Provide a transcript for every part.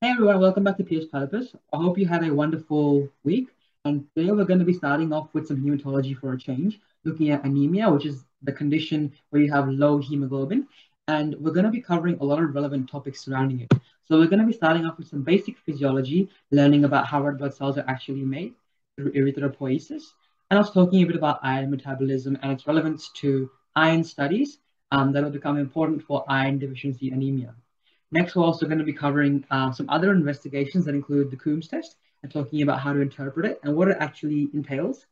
Hey everyone, welcome back to Pierce Purpose. I hope you had a wonderful week. And today we're going to be starting off with some hematology for a change, looking at anemia, which is the condition where you have low hemoglobin. And we're going to be covering a lot of relevant topics surrounding it. So we're going to be starting off with some basic physiology, learning about how red blood cells are actually made through erythropoiesis, and also talking a bit about iron metabolism and its relevance to iron studies that will become important for iron deficiency anemia. Next, we're also going to be covering some other investigations that include the Coombs test and talking about how to interpret it and what it actually entails.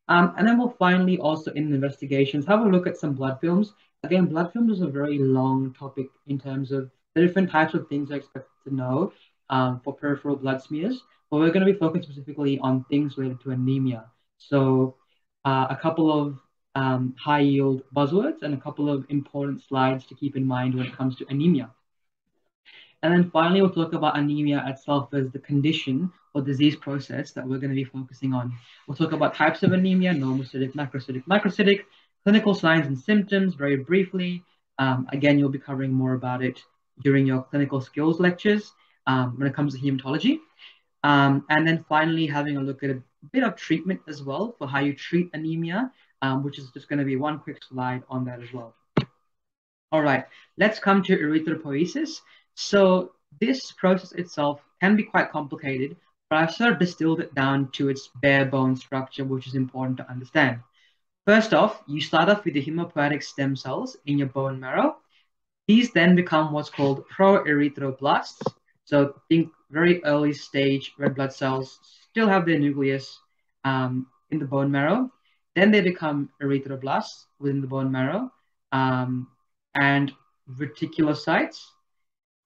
And then we'll finally also in the investigations have a look at some blood films. Again, blood films is a very long topic in terms of the different types of things I expect to know for peripheral blood smears. But we're going to be focused specifically on things related to anemia. So a couple of high yield buzzwords and a couple of important slides to keep in mind when it comes to anemia. And then finally, we'll talk about anemia itself as the condition or disease process that we're going to be focusing on. We'll talk about types of anemia, normocytic, microcytic, clinical signs and symptoms very briefly. Again, you'll be covering more about it during your clinical skills lectures when it comes to hematology. And then finally, having a look at a bit of treatment as well for how you treat anemia, which is just going to be one quick slide on that as well. All right, let's come to erythropoiesis. So this process itself can be quite complicated, but I've sort of distilled it down to its bare bone structure, which is important to understand. First off, you start off with the hematopoietic stem cells in your bone marrow. These then become what's called proerythroblasts. So think very early stage red blood cells still have their nucleus in the bone marrow. Then they become erythroblasts within the bone marrow. And reticulocytes,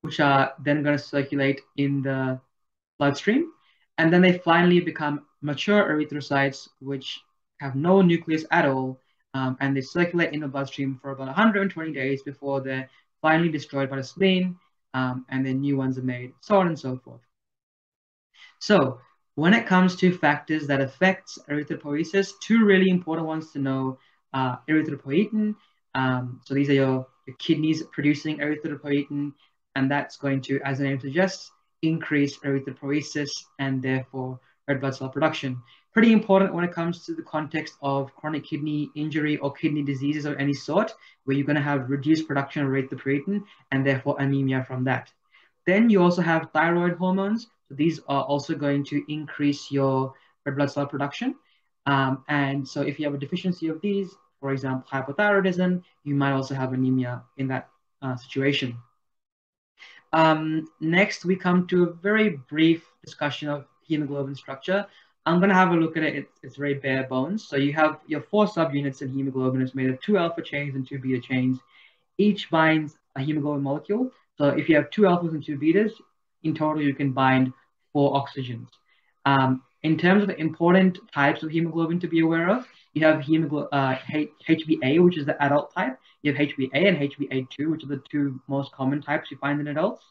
which are then going to circulate in the bloodstream. And then they finally become mature erythrocytes, which have no nucleus at all, and they circulate in the bloodstream for about 120 days before they're finally destroyed by the spleen, and then new ones are made, so on and so forth. So when it comes to factors that affect erythropoiesis, two really important ones to know are erythropoietin. So these are your kidneys producing erythropoietin, and that's going to, as the name suggests, increase erythropoiesis and therefore red blood cell production. Pretty important when it comes to the context of chronic kidney injury or kidney diseases of any sort, where you're going to have reduced production of erythropoietin and therefore anemia from that. Then you also have thyroid hormones. So these are also going to increase your red blood cell production. And so if you have a deficiency of these, for example, hypothyroidism, you might also have anemia in that situation. Next, we come to a very brief discussion of hemoglobin structure. I'm going to have a look at it. It's very bare bones. So you have your four subunits in hemoglobin. It's made of two alpha chains and two beta chains. Each binds a hemoglobin molecule. So if you have two alphas and two betas, in total you can bind four oxygens. In terms of the important types of hemoglobin to be aware of, you have HbA, which is the adult type. You have HbA and HbA2, which are the two most common types you find in adults.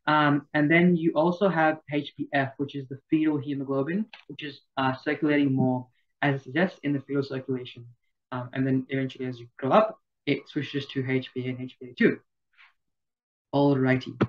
And then you also have HbF, which is the fetal hemoglobin, which is circulating more, as it suggests, in the fetal circulation. And then eventually, as you grow up, it switches to HbA and HbA2. Alrighty.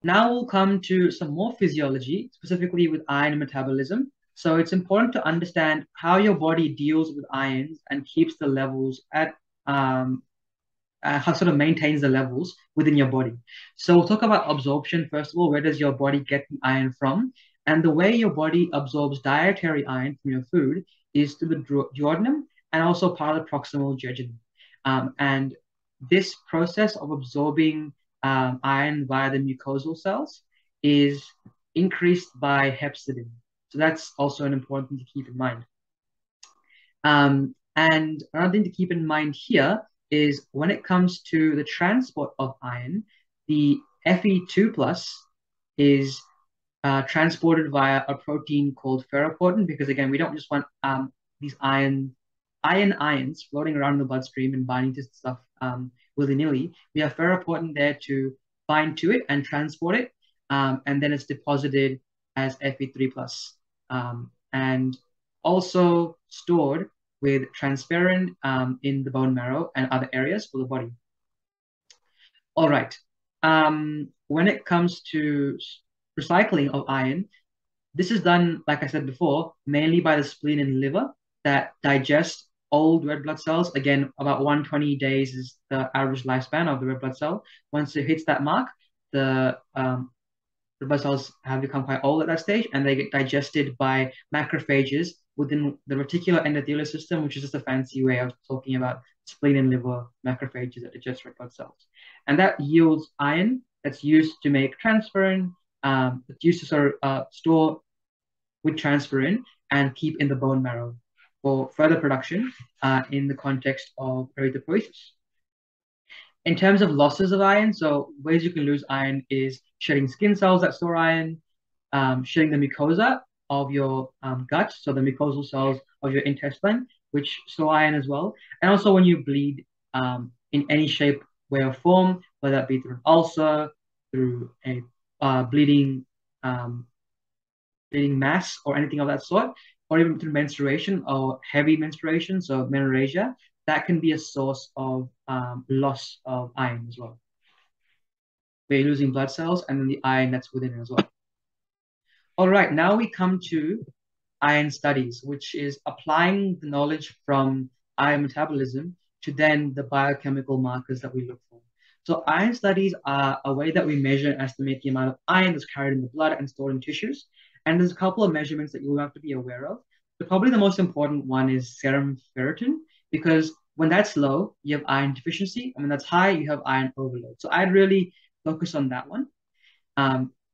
Now we'll come to some more physiology, specifically with iron metabolism. So it's important to understand how your body deals with ions and keeps the levels at how sort of maintains the levels within your body. So we'll talk about absorption first of all. Where does your body get the iron from? And the way your body absorbs dietary iron from your food is through the duodenum and also part of the proximal jejunum. And this process of absorbing iron via the mucosal cells is increased by hepcidin. So that's also an important thing to keep in mind. And another thing to keep in mind here is when it comes to the transport of iron, the Fe2 plus is transported via a protein called ferroportin, because again, we don't just want these ions floating around in the bloodstream and binding to stuff willy-nilly. We have ferroportin there to bind to it and transport it, and then it's deposited as Fe3 plus, and also stored with transferrin in the bone marrow and other areas for the body. All right. When it comes to recycling of iron. This is done, like I said before, mainly by the spleen and liver that digest old red blood cells. Again, about 120 days is the average lifespan of the red blood cell. Once it hits that mark, the blood cells have become quite old at that stage, and they get digested by macrophages within the reticular endothelial system, which is just a fancy way of talking about spleen and liver macrophages that digest red blood cells. And that yields iron that's used to make transferrin, that's used to sort of store with transferrin and keep in the bone marrow for further production in the context of erythropoiesis. In terms of losses of iron, so ways you can lose iron is shedding skin cells that store iron, shedding the mucosa of your gut, so the mucosal cells of your intestine, which store iron as well, and also when you bleed in any shape, way, or form, whether that be through an ulcer, through a bleeding mass, or anything of that sort, or even through menstruation or heavy menstruation, so menorrhagia, that can be a source of loss of iron as well. Where you're losing blood cells and then the iron that's within it as well. All right, now we come to iron studies, which is applying the knowledge from iron metabolism to then the biochemical markers that we look for. So iron studies are a way that we measure and estimate the amount of iron that's carried in the blood and stored in tissues. And there's a couple of measurements that you'll have to be aware of. But probably the most important one is serum ferritin, because when that's low, you have iron deficiency, and when that's high, you have iron overload. So I'd really focus on that one.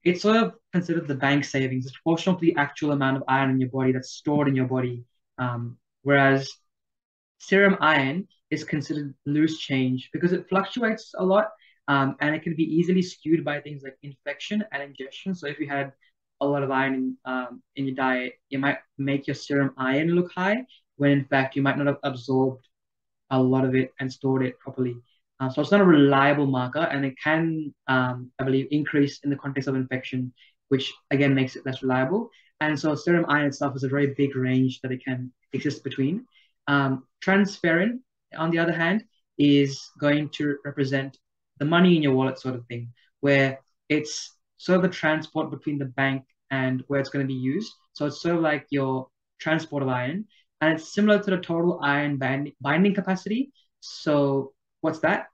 It's sort of considered the bank savings. It's proportional to the actual amount of iron in your body that's stored in your body. Whereas serum iron is considered loose change because it fluctuates a lot, and it can be easily skewed by things like infection and ingestion. So if you had a lot of iron in your diet, it might make your serum iron look high, when in fact you might not have absorbed a lot of it and stored it properly. So it's not a reliable marker, and it can, I believe, increase in the context of infection, which again makes it less reliable. And so serum iron itself is a very big range that it can exist between. Transferrin, on the other hand, is going to represent the money in your wallet sort of thing, where it's sort of the transport between the bank and where it's going to be used. So it's sort of like your transport of iron, and it's similar to the total iron binding capacity. So what's that?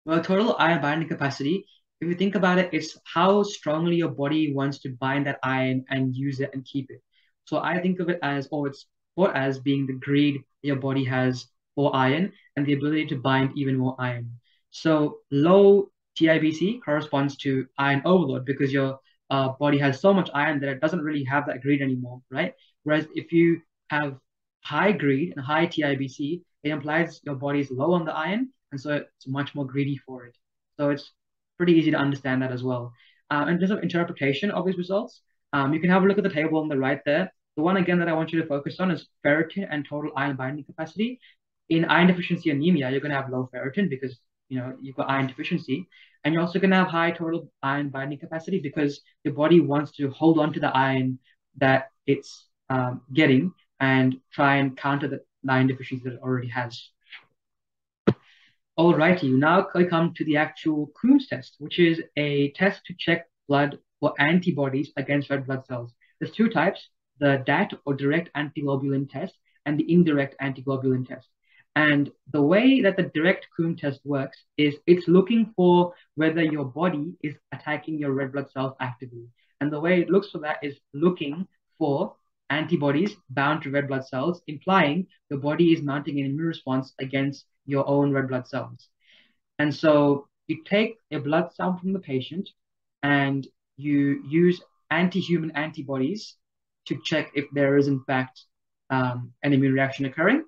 Well, total iron binding capacity, if you think about it, it's how strongly your body wants to bind that iron and use it and keep it. So I think of it as, or it's thought as being the greed your body has for iron and the ability to bind even more iron. So low TIBC corresponds to iron overload because your body has so much iron that it doesn't really have that greed anymore, right? Whereas if you have high greed and high TIBC, it implies your body is low on the iron, and so it's much more greedy for it. So it's pretty easy to understand that as well. In terms of interpretation of these results, you can have a look at the table on the right there. The one again that I want you to focus on is ferritin and total iron binding capacity. In iron deficiency anemia, you're going to have low ferritin because you've got iron deficiency, and you're also going to have high total iron binding capacity because your body wants to hold on to the iron that it's getting and try and counter the iron deficiency that it already has. Alrighty, now we come to the actual Coombs test, which is a test to check blood for antibodies against red blood cells. There's two types, the DAT or direct antiglobulin test and the indirect antiglobulin test. And the way that the direct Coombs test works is it's looking for whether your body is attacking your red blood cells actively. And the way it looks for that is looking for antibodies bound to red blood cells, implying your body is mounting an immune response against your own red blood cells. And so you take a blood sample from the patient and you use anti-human antibodies to check if there is in fact an immune reaction occurring.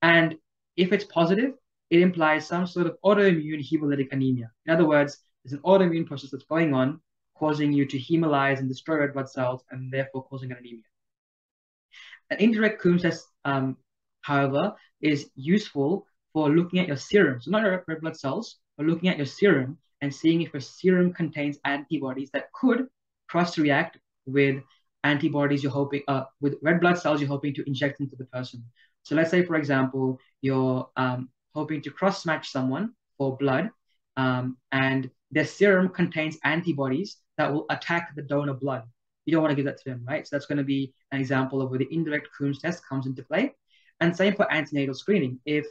And if it's positive, it implies some sort of autoimmune hemolytic anemia. In other words, there's an autoimmune process that's going on, causing you to hemolyze and destroy red blood cells and therefore causing an anemia. An indirect Coombs test, however, is useful for looking at your serum. So not your red blood cells, but looking at your serum and seeing if your serum contains antibodies that could cross-react with antibodies you're hoping, with red blood cells you're hoping to inject into the person. So let's say, for example, you're hoping to cross-match someone for blood, and their serum contains antibodies that will attack the donor blood. You don't want to give that to them, right? So that's going to be an example of where the indirect Coombs test comes into play. And same for antenatal screening. If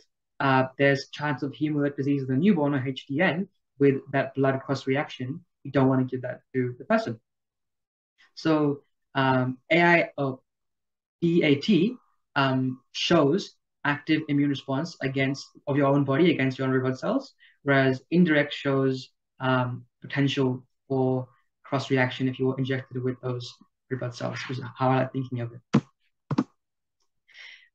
there's chance of hemolytic disease of the newborn or HDN with that blood cross reaction, you don't want to give that to the person. So AI or BAT shows active immune response of your own body against your own red blood cells, whereas indirect shows potential for cross reaction if you were injected with those red blood cells, which is how I like thinking of it.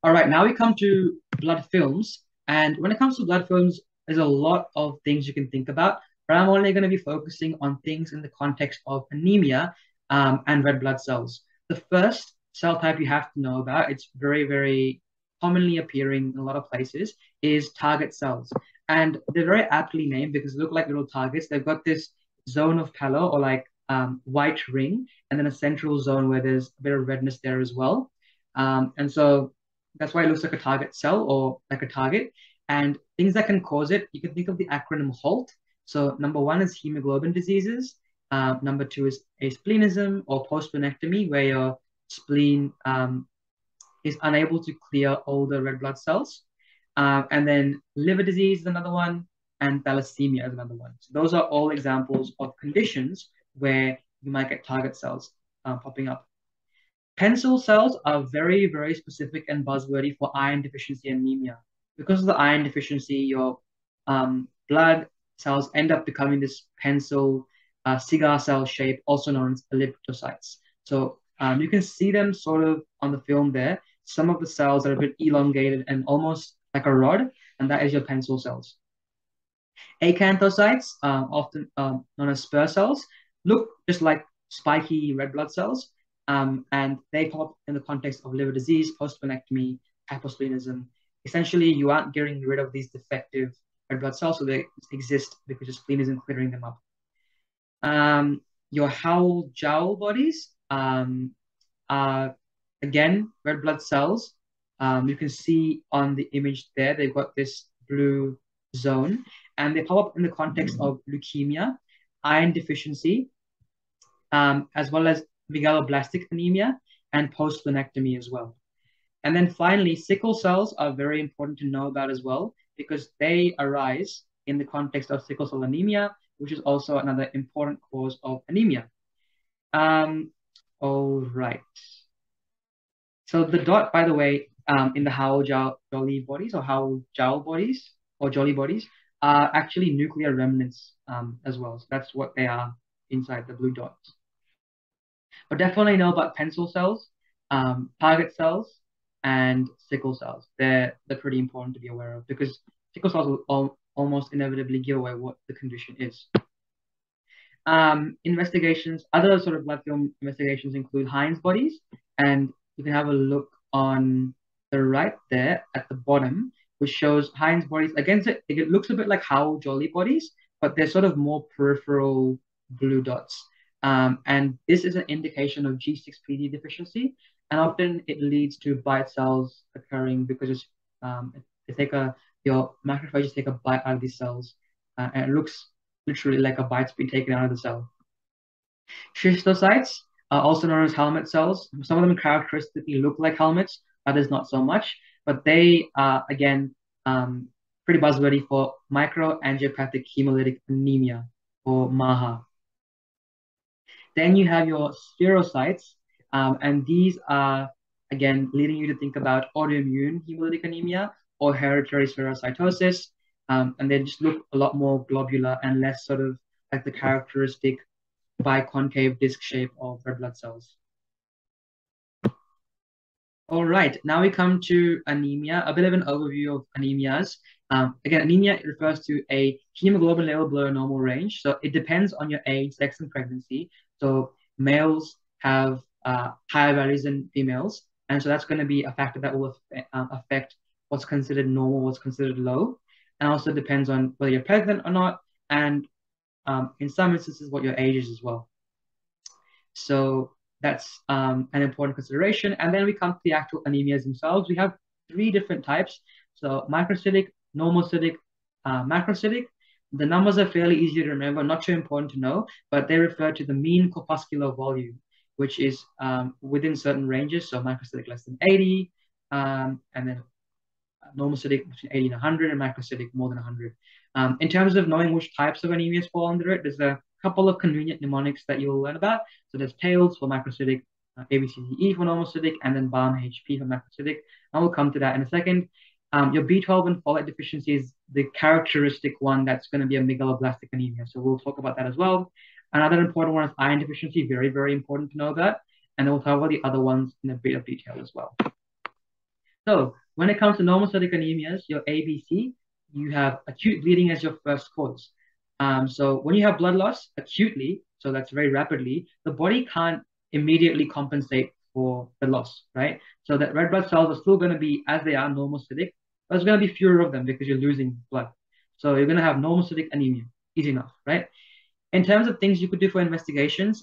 All right, now we come to blood films. And when it comes to blood films, there's a lot of things you can think about, but I'm only going to be focusing on things in the context of anemia and red blood cells. The first cell type you have to know about, it's very, very commonly appearing in a lot of places, is target cells. And they're very aptly named because they look like little targets. They've got this zone of pallor or like white ring, and then a central zone where there's a bit of redness there as well. And so that's why it looks like a target cell or like a target. And things that can cause it, you can think of the acronym HALT. So number one is hemoglobin diseases. Number two is asplenism or postsplenectomy, where your spleen is unable to clear all the red blood cells. And then liver disease is another one, and thalassemia is another one. So those are all examples of conditions where you might get target cells popping up. Pencil cells are very, very specific and buzzwordy for iron deficiency anemia. Because of the iron deficiency, your blood cells end up becoming this pencil cigar cell shape, also known as erythropoiesis. So you can see them sort of on the film there. Some of the cells are a bit elongated and almost like a rod, and that is your pencil cells. Acanthocytes, often known as spur cells, look just like spiky red blood cells, and they come up in the context of liver disease, postsplenectomy, hyposplenism. Essentially, you aren't getting rid of these defective red blood cells, so they exist because your spleen isn't clearing them up. Your Howell jowl bodies are, again, red blood cells. You can see on the image there, they've got this blue zone, and they pop up in the context of leukemia, iron deficiency, as well as megaloblastic anemia and postsplenectomy as well. And then finally, sickle cells are very important to know about as well, because they arise in the context of sickle cell anemia, which is also another important cause of anemia. All right. So the dot, by the way, in the Howell jolly bodies or Howell jowl bodies or jolly bodies are actually nuclear remnants as well. So that's what they are inside the blue dots. But definitely know about pencil cells, target cells, and sickle cells. They're pretty important to be aware of because sickle cells will almost inevitably give away what the condition is. Investigations, other sort of blood film investigations include Heinz bodies, and you can have a look on the right there at the bottom, which shows Heinz bodies. Against it, it looks a bit like Howell Jolly bodies, but they're sort of more peripheral blue dots. And this is an indication of G6PD deficiency, and often it leads to bite cells occurring because your macrophages take a bite out of these cells, and it looks literally like a bite's been taken out of the cell. Schistocytes are also known as helmet cells. Some of them characteristically look like helmets, others not so much, but they are, again, pretty buzzwordy for microangiopathic hemolytic anemia, or MAHA. Then you have your spherocytes, and these are, again, leading you to think about autoimmune hemolytic anemia or hereditary spherocytosis, and they just look a lot more globular and less sort of like the characteristic biconcave disc shape of red blood cells. All right, now we come to anemia, a bit of an overview of anemias. Again, anemia refers to a hemoglobin level below normal range. So it depends on your age, sex, and pregnancy. So males have higher values than females. And so that's going to be a factor that will affect what's considered normal, what's considered low. And also depends on whether you're pregnant or not. And in some instances, what your age is as well. So that's an important consideration. And then we come to the actual anemias themselves. We have 3 different types. So microcytic, normocytic, macrocytic. The numbers are fairly easy to remember, not too important to know, but they refer to the mean corpuscular volume, which is within certain ranges. So microcytic less than 80, and then normocytic between 80 and 100, and microcytic more than 100. In terms of knowing which types of anemias fall under it, there's a couple of convenient mnemonics that you'll learn about. So there's TAILS for microcytic, ABCDE for normocytic, and then BARM HP for macrocytic. And we'll come to that in a second. Your B12 and folate deficiency is the characteristic one that's going to be a megaloblastic anemia. So we'll talk about that as well. Another important one is iron deficiency, very, very important to know that. And then we'll talk about the other ones in a bit of detail as well. So when it comes to normocytic anemias, your ABC, you have acute bleeding as your first cause. So when you have blood loss acutely, so that's very rapidly, the body can't immediately compensate for the loss, right? So that red blood cells are still going to be as they are normocytic, but there's going to be fewer of them because you're losing blood. So you're going to have normocytic anemia, easy enough, right? In terms of things you could do for investigations,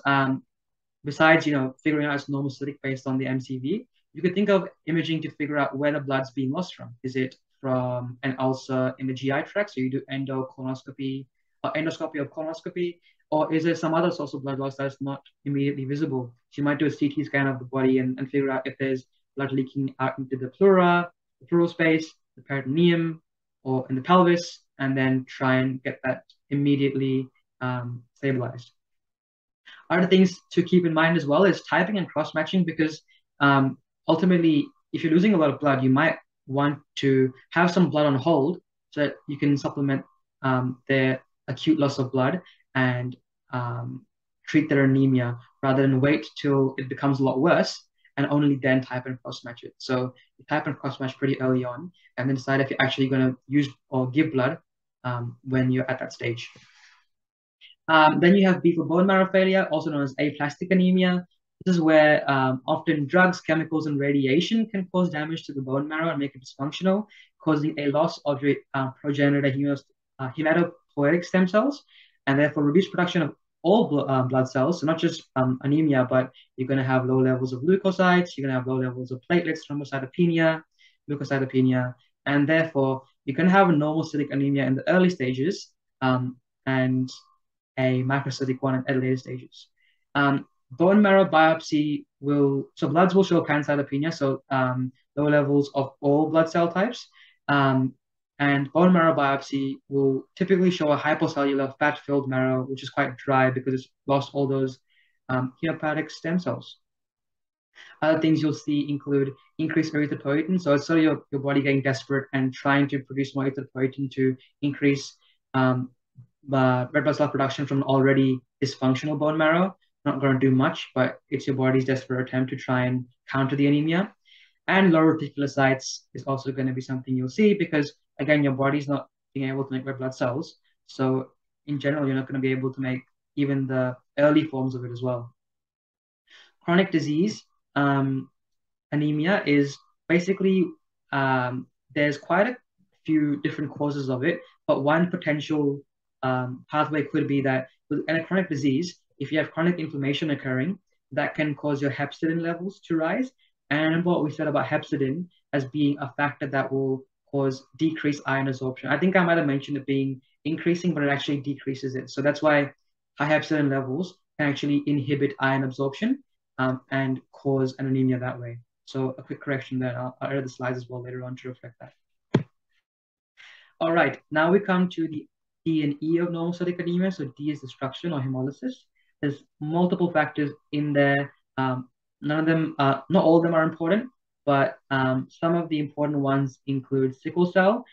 besides figuring out it's normocytic based on the MCV, you could think of imaging to figure out where the blood's being lost from. Is it from an ulcer in the GI tract? So you do endoscopy of colonoscopy, or is there some other source of blood loss that's not immediately visible? So you might do a CT scan of the body and figure out if there's blood leaking out into the pleura, the pleural space, the peritoneum, or in the pelvis, and then try and get that immediately stabilized. Other things to keep in mind as well is typing and cross-matching, because ultimately, if you're losing a lot of blood, you might want to have some blood on hold so that you can supplement their acute loss of blood and treat their anemia rather than wait till it becomes a lot worse and only then type and cross-match it. So you type and cross-match pretty early on and then decide if you're actually going to use or give blood when you're at that stage. Then you have B for bone marrow failure, also known as aplastic anemia. This is where often drugs, chemicals, and radiation can cause damage to the bone marrow and make it dysfunctional, causing a loss of your progenitor hematopoietic stem cells, and therefore reduced production of all blood cells. So not just anemia, but you're going to have low levels of leukocytes, you're going to have low levels of platelets, thrombocytopenia, leukocytopenia, and therefore you're going to have a normocytic anemia in the early stages and a macrocytic one at later stages. Bone marrow biopsy bloods will show pancytopenia, so low levels of all blood cell types. And bone marrow biopsy will typically show a hypocellular fat-filled marrow, which is quite dry because it's lost all those hemopoietic stem cells. Other things you'll see include increased erythropoietin. So it's sort of your body getting desperate and trying to produce more erythropoietin to increase red blood cell production from already dysfunctional bone marrow. Not going to do much, but it's your body's desperate attempt to try and counter the anemia. And low reticulocytes is also going to be something you'll see because, again, your body's not being able to make red blood cells. So in general, you're not going to be able to make even the early forms of it as well. Chronic disease anemia is basically, there's quite a few different causes of it, but one potential pathway could be that in a chronic disease, if you have chronic inflammation occurring, that can cause your hepcidin levels to rise. And remember what we said about hepcidin as being a factor that will cause decreased iron absorption. I think I might have mentioned it being increasing, but it actually decreases it. So that's why high hepcidin levels can actually inhibit iron absorption and cause an anemia that way. So a quick correction there. I'll add the slides as well later on to reflect that. All right, now we come to the D and E of normocytic anemia. So D is destruction or hemolysis. There's multiple factors in there. None of them, not all of them are important, but some of the important ones include sickle cell.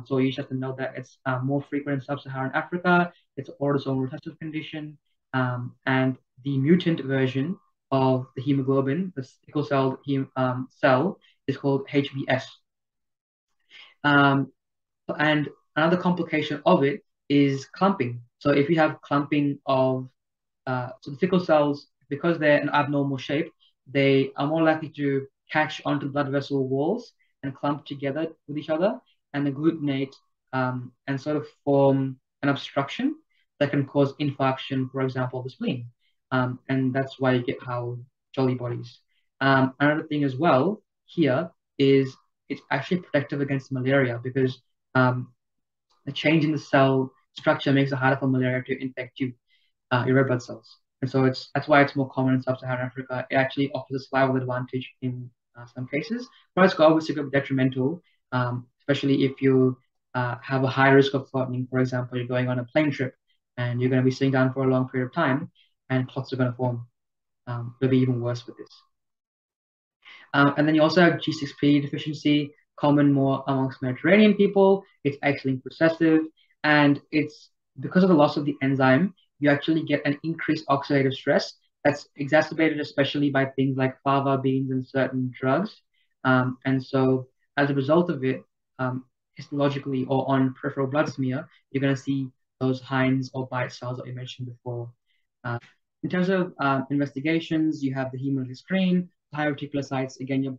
So you just have to know that it's more frequent in sub-Saharan Africa. It's an autosomal recessive condition. And the mutant version of the hemoglobin, the sickle cell cell, is called HBS. And another complication of it is clumping. So if you have clumping of so the sickle cells, because they're an abnormal shape, they are more likely to catch onto blood vessel walls and clump together with each other and agglutinate and sort of form an obstruction that can cause infarction, for example, of the spleen. And that's why you get how jolly bodies. Another thing as well here is it's actually protective against malaria because the change in the cell structure makes it harder for malaria to infect you, your red blood cells. And so that's why it's more common in sub-Saharan Africa. It actually offers a survival advantage in some cases, but it's obviously could be detrimental, especially if you have a high risk of clotting. For example, you're going on a plane trip and you're going to be sitting down for a long period of time, and clots are going to form. It'll be even worse with this. And then you also have G6PD deficiency, common more amongst Mediterranean people. It's X-linked recessive, and it's because of the loss of the enzyme, you actually get an increased oxidative stress that's exacerbated especially by things like fava beans and certain drugs. And so as a result of it, histologically or on peripheral blood smear, you're going to see those Heinz or Bite cells that we mentioned before. In terms of investigations, you have the hemolytic screen, high reticulocytes. Again, your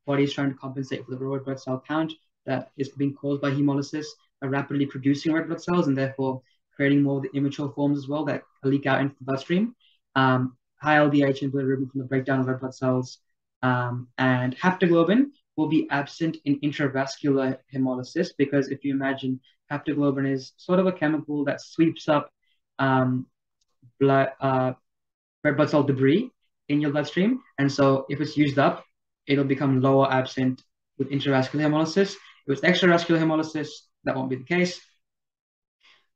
body is trying to compensate for the red blood cell count that is being caused by hemolysis by rapidly producing red blood cells and therefore creating more of the immature forms as well that leak out into the bloodstream. High LDH and bilirubin from the breakdown of red blood cells. And haptoglobin will be absent in intravascular hemolysis because if you imagine haptoglobin is sort of a chemical that sweeps up blood, red blood cell debris in your bloodstream. And so if it's used up, it'll become lower absent with intravascular hemolysis. If it's extravascular hemolysis, that won't be the case.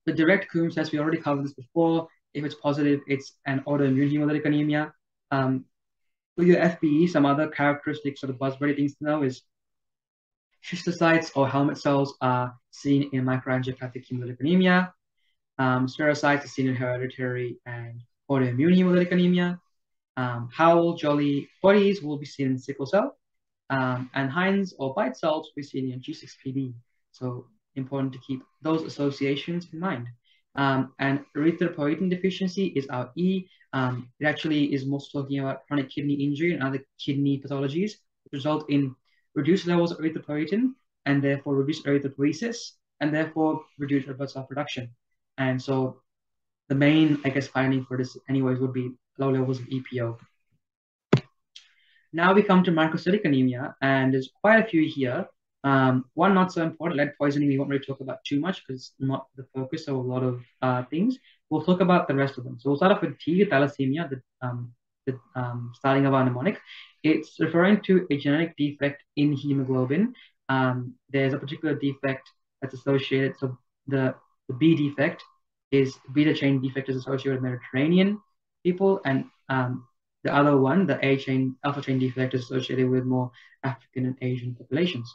The direct Coomb test, we already covered this before. If it's positive, it's an autoimmune hemolytic anemia. With your FBE, some other characteristics of the buzzwordy things to know is schistocytes or helmet cells are seen in microangiopathic hemolytic anemia. Spherocytes are seen in hereditary and autoimmune hemolytic anemia. Howell-Jolly bodies will be seen in sickle cell. And Heinz or Bite cells will be seen in G6PD. So important to keep those associations in mind. And erythropoietin deficiency is our E. It actually is mostly talking about chronic kidney injury and other kidney pathologies, which result in reduced levels of erythropoietin and therefore reduced erythropoiesis and therefore reduced red blood cell production. And so the main, I guess, finding for this anyways would be low levels of EPO. Now we come to microcytic anemia, and there's quite a few here. One not so important, lead poisoning, we won't really talk about too much because it's not the focus of a lot of things. We'll talk about the rest of them. So we'll start off with T, thalassemia, the starting of our mnemonic. It's referring to a genetic defect in hemoglobin. There's a particular defect that's associated. So the B defect is beta chain defect is associated with Mediterranean people, and the other one, the A chain, alpha chain defect, is associated with more African and Asian populations.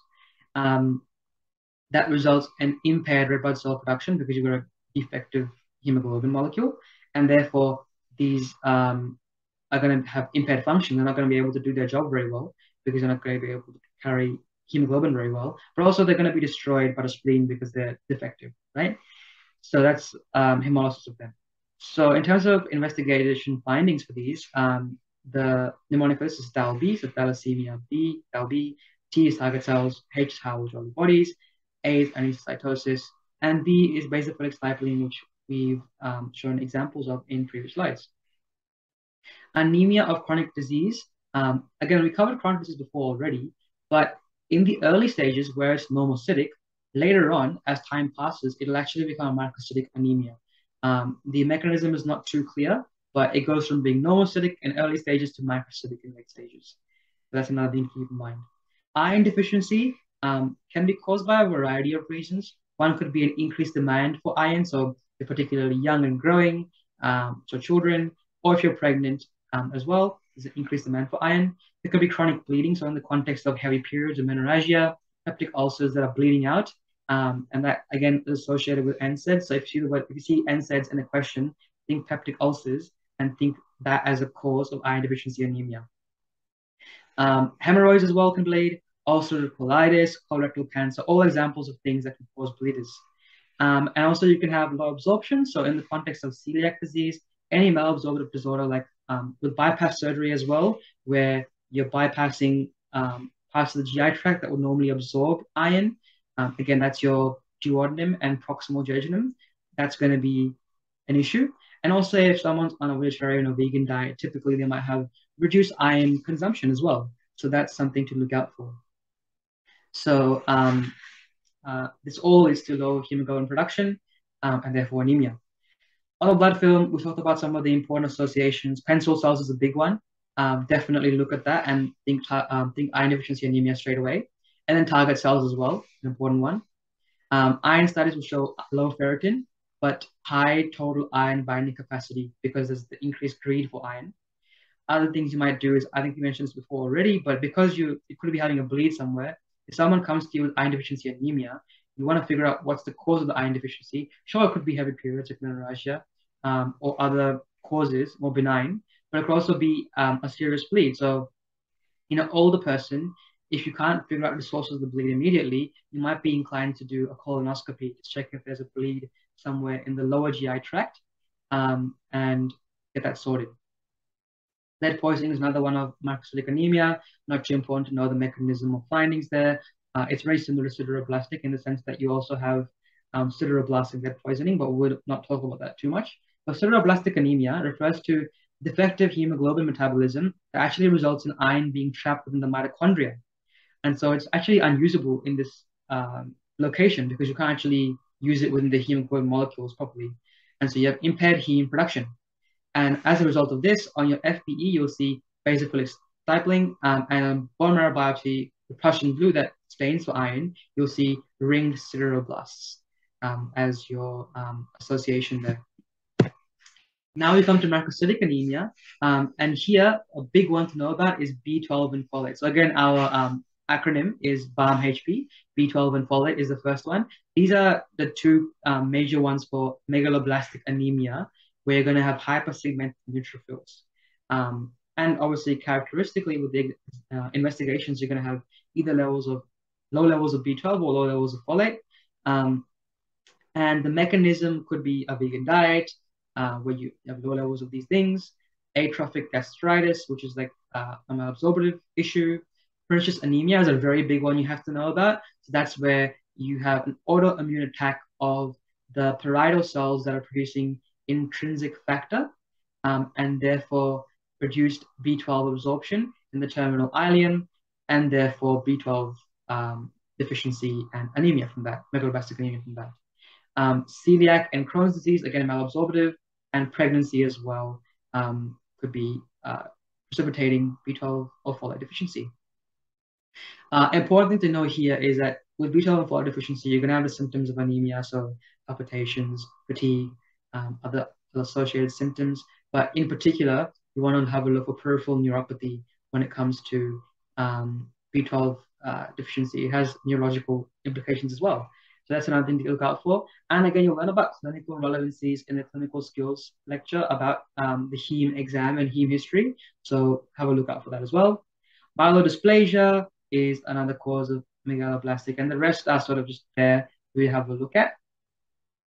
That results in impaired red blood cell production because you've got a defective hemoglobin molecule, and therefore these are going to have impaired function. They're not going to be able to do their job very well because they're not going to be able to carry hemoglobin very well, but also they're going to be destroyed by the spleen because they're defective, right? So that's hemolysis of them. So in terms of investigation findings for these, the mnemonic for this is DAL-B, so thalassemia B, DAL-B, T is target cells, H is Howell-Jolly bodies, A is anisocytosis, and B is basophilic stifling, which we've shown examples of in previous slides. Anemia of chronic disease. Again, we covered chronic disease before already, but in the early stages where it's normocytic, later on, as time passes, it'll actually become a microcytic anemia. The mechanism is not too clear, but it goes from being normocytic in early stages to microcytic in late stages. So that's another thing to keep in mind. Iron deficiency can be caused by a variety of reasons. One could be an increased demand for iron, so if you're particularly young and growing, so children, or if you're pregnant as well, there's an increased demand for iron. There could be chronic bleeding, so in the context of heavy periods or menorrhagia, peptic ulcers that are bleeding out, and that again is associated with NSAIDs. So if you see NSAIDs in a question, think peptic ulcers and think that as a cause of iron deficiency anemia. Hemorrhoids as well can bleed, ulcerative colitis, colorectal cancer, all examples of things that can cause bleeders. And also you can have low absorption. So in the context of celiac disease, any malabsorptive disorder like with bypass surgery as well, where you're bypassing parts of the GI tract that would normally absorb iron. Again, that's your duodenum and proximal jejunum. That's going to be an issue. And also if someone's on a vegetarian or vegan diet, typically they might have reduced iron consumption as well. So that's something to look out for. So this all leads to low hemoglobin production. and therefore anemia. On the blood film, we talked about some of the important associations. Pencil cells is a big one. Definitely look at that and think iron deficiency anemia straight away. And then target cells as well, an important one. Iron studies will show low ferritin, but high total iron binding capacity because there's the increased greed for iron. Other things you might do is, I think you mentioned this before already, but because you could be having a bleed somewhere, if someone comes to you with iron deficiency anemia, you want to figure out what's the cause of the iron deficiency. Sure, it could be heavy periods like menorrhagia, or other causes, more benign, but it could also be a serious bleed. So in an older person, if you can't figure out the sources of the bleed immediately, you might be inclined to do a colonoscopy to check if there's a bleed somewhere in the lower GI tract, and get that sorted. Lead poisoning is another one of microcytic anemia. Not too important to know the mechanism of findings there. It's very similar to sideroblastic in the sense that you also have sideroblastic lead poisoning, but we'll not talk about that too much. But sideroblastic anemia refers to defective hemoglobin metabolism that actually results in iron being trapped within the mitochondria. And so it's actually unusable in this location because you can't actually use it within the hemoglobin molecules properly. And so you have impaired heme production. And as a result of this, on your FBE, you'll see basophilic stippling, and bone marrow biopsy, the Prussian blue that stains for iron, you'll see ringed sideroblasts as your association there. Now we come to microcytic anemia, and here a big one to know about is B12 and folate. So again, our acronym is BARM-HP. B12 and folate is the first one. These are the two major ones for megaloblastic anemia, where you're going to have hypersegmented neutrophils. And obviously, characteristically with the investigations, you're going to have either low levels of B12 or low levels of folate. And the mechanism could be a vegan diet, where you have low levels of these things, atrophic gastritis, which is like a malabsorptive issue. Pernicious anemia is a very big one you have to know about. So that's where you have an autoimmune attack of the parietal cells that are producing intrinsic factor, and therefore reduced B12 absorption in the terminal ileum, and therefore B12 deficiency and anemia from that, megaloblastic anemia from that. Celiac and Crohn's disease, again, malabsorptive, and pregnancy as well could be precipitating B12 or folate deficiency. Important thing to know here is that with B12 and folate deficiency, you're going to have the symptoms of anemia, so palpitations, fatigue, other associated symptoms. But in particular, you want to have a look for peripheral neuropathy when it comes to B12 deficiency. It has neurological implications as well. So that's another thing to look out for. And again, you'll learn about clinical relevancies in the clinical skills lecture about the heme exam and heme history. So have a look out for that as well. Myelodysplasia is another cause of megaloblastic, and the rest are sort of just there we have a look at.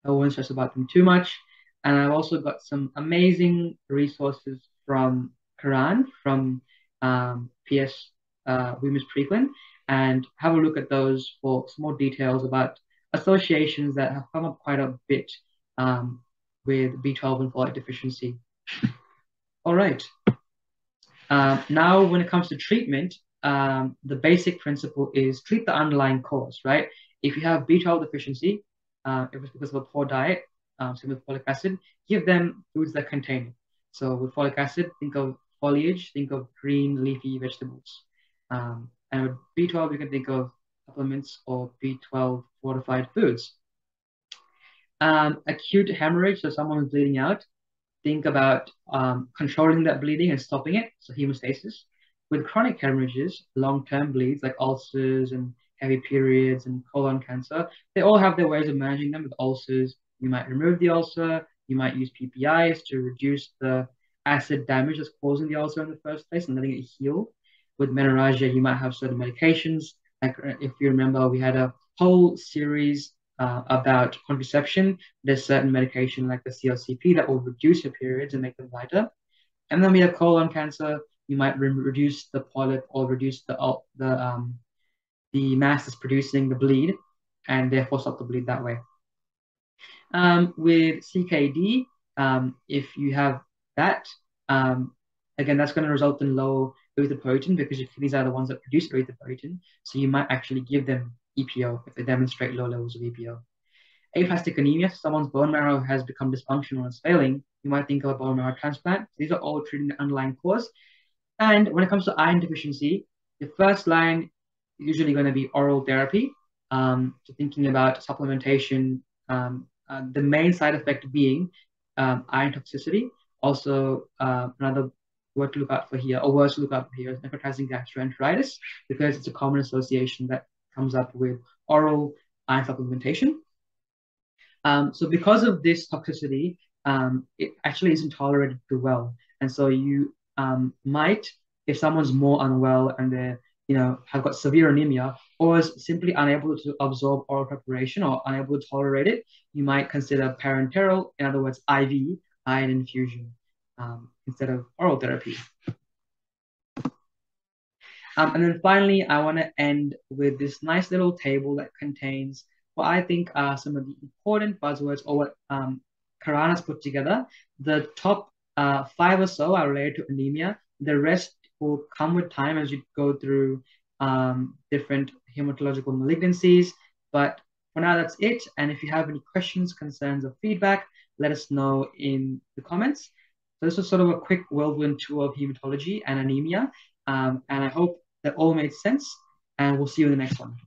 I won't stress about them too much. And I've also got some amazing resources from Karan, from PS Women's Prequin, and have a look at those for some more details about associations that have come up quite a bit with B12 and folate deficiency. All right. Now, when it comes to treatment, the basic principle is treat the underlying cause, right? If you have B12 deficiency, if it's because of a poor diet, same with folic acid, give them foods that contain it. So with folic acid, think of foliage, think of green leafy vegetables. And with B12, you can think of supplements or B12 fortified foods. Acute hemorrhage, so someone who's bleeding out, think about controlling that bleeding and stopping it, so hemostasis. With chronic hemorrhages, long-term bleeds like ulcers and heavy periods and colon cancer, they all have their ways of managing them. With ulcers, you might remove the ulcer, you might use PPIs to reduce the acid damage that's causing the ulcer in the first place and letting it heal. With menorrhagia, you might have certain medications. Like if you remember, we had a whole series about contraception. There's certain medication like the CLCP that will reduce your periods and make them lighter. And then we have colon cancer. You might reduce the polyp or reduce the mass that's producing the bleed, and therefore stop the bleed that way. With CKD, if you have that, again, that's going to result in low erythropoietin because your kidneys are the ones that produce erythropoietin. So you might actually give them EPO if they demonstrate low levels of EPO. Aplastic anemia, someone's bone marrow has become dysfunctional and is failing, you might think of a bone marrow transplant. These are all treating the underlying cause. And when it comes to iron deficiency, the first line is usually going to be oral therapy. So thinking about supplementation, the main side effect being iron toxicity. Also, another word to look out for here, or words to look out for here, is necrotizing gastroenteritis, because it's a common association that comes up with oral iron supplementation. So because of this toxicity, it actually isn't tolerated too well. And so you might, if someone's more unwell and they have got severe anemia or is simply unable to absorb oral preparation or unable to tolerate it, you might consider parenteral, in other words, IV iron infusion instead of oral therapy. And then finally, I want to end with this nice little table that contains what I think are some of the important buzzwords, or what Karana's put together. The top 5 or so are related to anemia. The rest will come with time as you go through different hematological malignancies. But for now, that's it. And if you have any questions, concerns, or feedback, let us know in the comments. So this was sort of a quick whirlwind tour of hematology and anemia. And I hope that all made sense. And we'll see you in the next one.